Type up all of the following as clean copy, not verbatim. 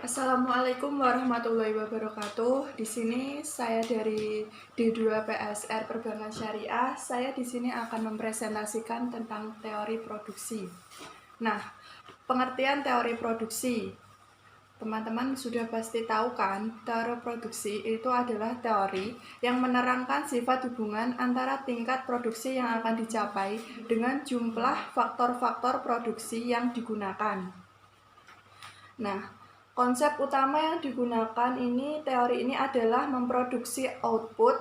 Assalamualaikum warahmatullahi wabarakatuh. Di sini saya dari D2 PSR Perbankan Syariah. Saya di sini akan mempresentasikan tentang teori produksi. Nah, pengertian teori produksi. Teman-teman sudah pasti tahu kan, teori produksi itu adalah teori yang menerangkan sifat hubungan antara tingkat produksi yang akan dicapai dengan jumlah faktor-faktor produksi yang digunakan. Nah, konsep utama yang digunakan teori ini adalah memproduksi output,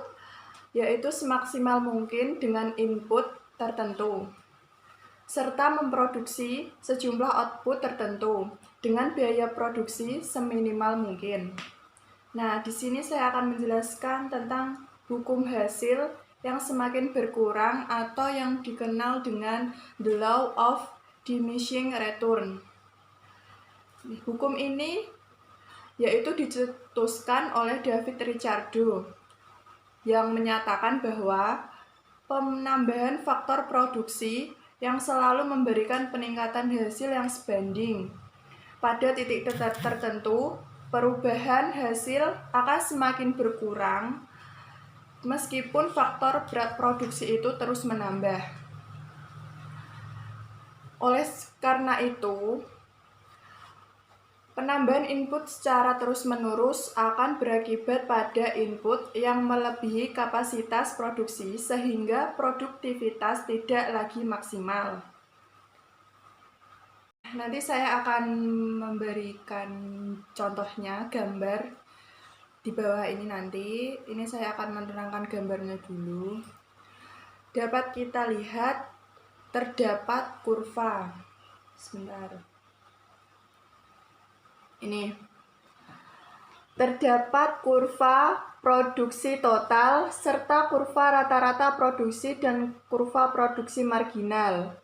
yaitu semaksimal mungkin dengan input tertentu, serta memproduksi sejumlah output tertentu dengan biaya produksi seminimal mungkin. Nah, di sini saya akan menjelaskan tentang hukum hasil yang semakin berkurang atau yang dikenal dengan the law of diminishing return. Hukum ini yaitu dicetuskan oleh David Ricardo yang menyatakan bahwa penambahan faktor produksi yang selalu memberikan peningkatan hasil yang sebanding. Pada titik tertentu, perubahan hasil akan semakin berkurang meskipun faktor produksi itu terus menambah. Oleh karena itu, penambahan input secara terus-menerus akan berakibat pada input yang melebihi kapasitas produksi sehingga produktivitas tidak lagi maksimal. Nanti saya akan memberikan contohnya gambar di bawah ini nanti. Ini saya akan menerangkan gambarnya dulu. Dapat kita lihat terdapat kurva. Sebentar. Ini terdapat kurva produksi total serta kurva rata-rata produksi dan kurva produksi marginal.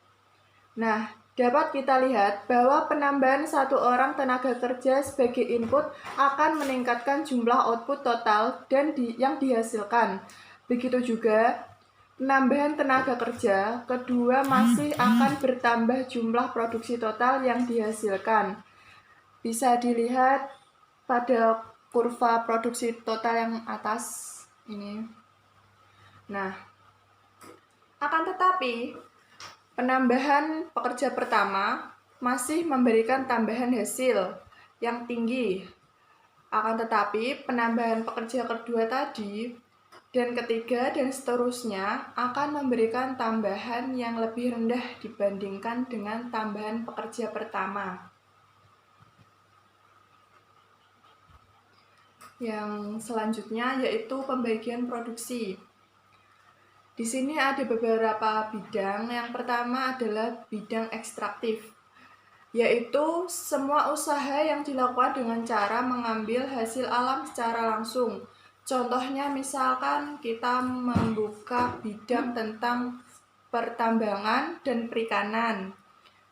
Nah, dapat kita lihat bahwa penambahan satu orang tenaga kerja sebagai input akan meningkatkan jumlah output total dan yang dihasilkan. Begitu juga penambahan tenaga kerja kedua masih akan bertambah jumlah produksi total yang dihasilkan. Bisa dilihat pada kurva produksi total yang atas ini. Nah, akan tetapi penambahan pekerja pertama masih memberikan tambahan hasil yang tinggi. Akan tetapi penambahan pekerja kedua tadi dan ketiga dan seterusnya akan memberikan tambahan yang lebih rendah dibandingkan dengan tambahan pekerja pertama. Yang selanjutnya yaitu pembagian produksi. Di sini ada beberapa bidang. Yang pertama adalah bidang ekstraktif, yaitu semua usaha yang dilakukan dengan cara mengambil hasil alam secara langsung. Contohnya misalkan kita membuka bidang tentang pertambangan dan perikanan.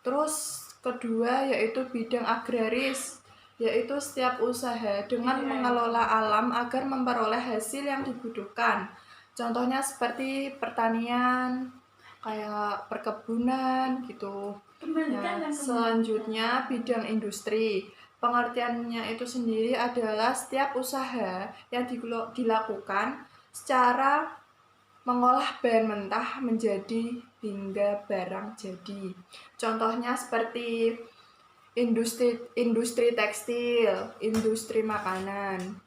Terus kedua yaitu bidang agraris, yaitu setiap usaha dengan mengelola alam agar memperoleh hasil yang dibutuhkan. Contohnya seperti pertanian, kayak perkebunan gitu. Nah, selanjutnya bidang industri. Pengertiannya itu sendiri adalah setiap usaha yang dilakukan secara mengolah bahan mentah menjadi hingga barang jadi. Contohnya seperti industri tekstil, industri makanan.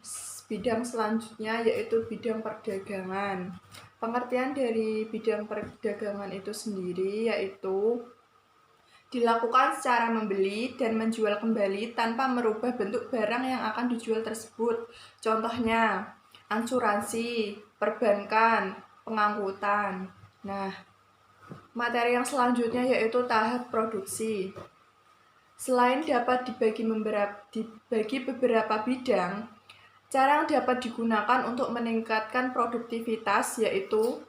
Bidang selanjutnya yaitu bidang perdagangan. Pengertian dari bidang perdagangan itu sendiri yaitu dilakukan secara membeli dan menjual kembali tanpa merubah bentuk barang yang akan dijual tersebut. Contohnya asuransi, perbankan, pengangkutan. Nah, materi yang selanjutnya yaitu tahap produksi. Selain dapat dibagi beberapa bidang, cara yang dapat digunakan untuk meningkatkan produktivitas yaitu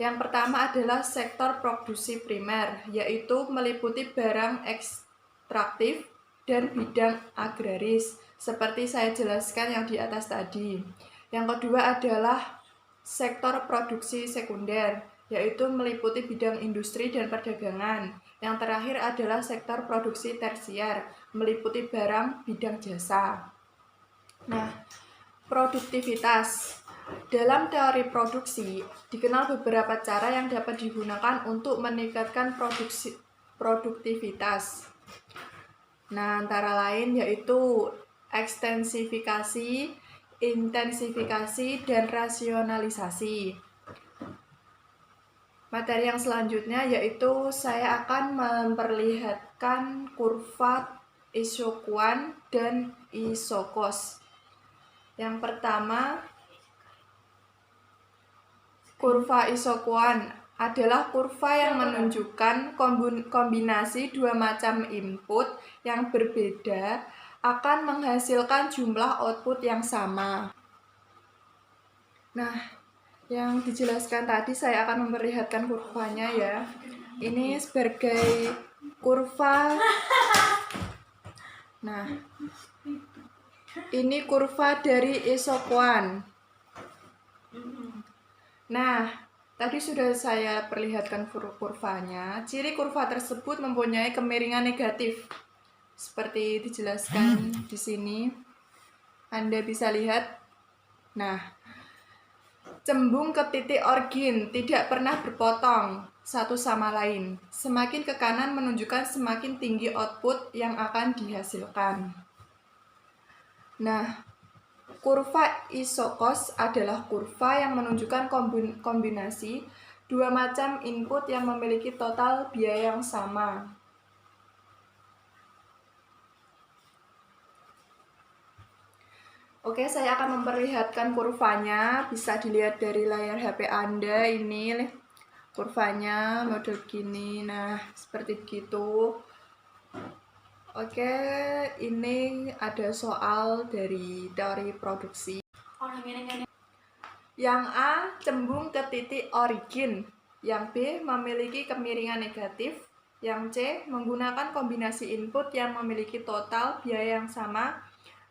yang pertama adalah sektor produksi primer, yaitu meliputi barang ekstraktif dan bidang agraris, seperti saya jelaskan yang di atas tadi. Yang kedua adalah sektor produksi sekunder, yaitu meliputi bidang industri dan perdagangan. Yang terakhir adalah sektor produksi tersier, meliputi barang, bidang jasa. Nah, produktivitas. Dalam teori produksi, dikenal beberapa cara yang dapat digunakan untuk meningkatkan produktivitas. Nah, antara lain yaitu ekstensifikasi, intensifikasi, dan rasionalisasi. Materi yang selanjutnya yaitu saya akan memperlihatkan kurva Isoquant dan Isocos. Yang pertama, kurva Isoquant adalah kurva yang menunjukkan kombinasi dua macam input yang berbeda akan menghasilkan jumlah output yang sama. Nah, yang dijelaskan tadi saya akan memperlihatkan kurvanya ya. Ini sebagai kurva. Nah, ini kurva dari Isoquant. Nah, tadi sudah saya perlihatkan kurvanya. Ciri kurva tersebut mempunyai kemiringan negatif. Seperti dijelaskan di sini. Anda bisa lihat. Nah, cembung ke titik origin, tidak pernah berpotong satu sama lain. Semakin ke kanan menunjukkan semakin tinggi output yang akan dihasilkan. Nah, kurva Isocos adalah kurva yang menunjukkan kombinasi dua macam input yang memiliki total biaya yang sama. Oke, saya akan memperlihatkan kurvanya. Bisa dilihat dari layar HP Anda. Ini kurvanya model gini. Nah, seperti begitu. Oke, ini ada soal dari teori produksi. Yang A cembung ke titik origin. Yang B memiliki kemiringan negatif. Yang C menggunakan kombinasi input yang memiliki total biaya yang sama.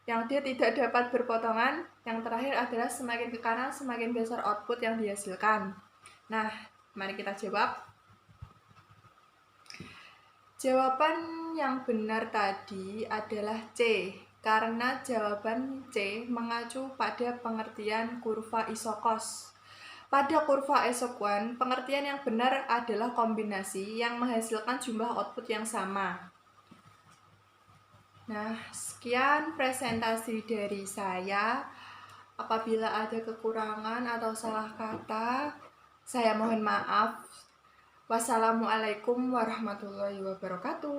Yang D tidak dapat berpotongan. Yang terakhir adalah semakin ke kanan semakin besar output yang dihasilkan. Nah, mari kita jawab. Jawaban yang benar tadi adalah C, karena jawaban C mengacu pada pengertian kurva Isocos. Pada kurva Isoquant, pengertian yang benar adalah kombinasi yang menghasilkan jumlah output yang sama. Nah, sekian presentasi dari saya. Apabila ada kekurangan atau salah kata, saya mohon maaf. Wassalamualaikum warahmatullahi wabarakatuh.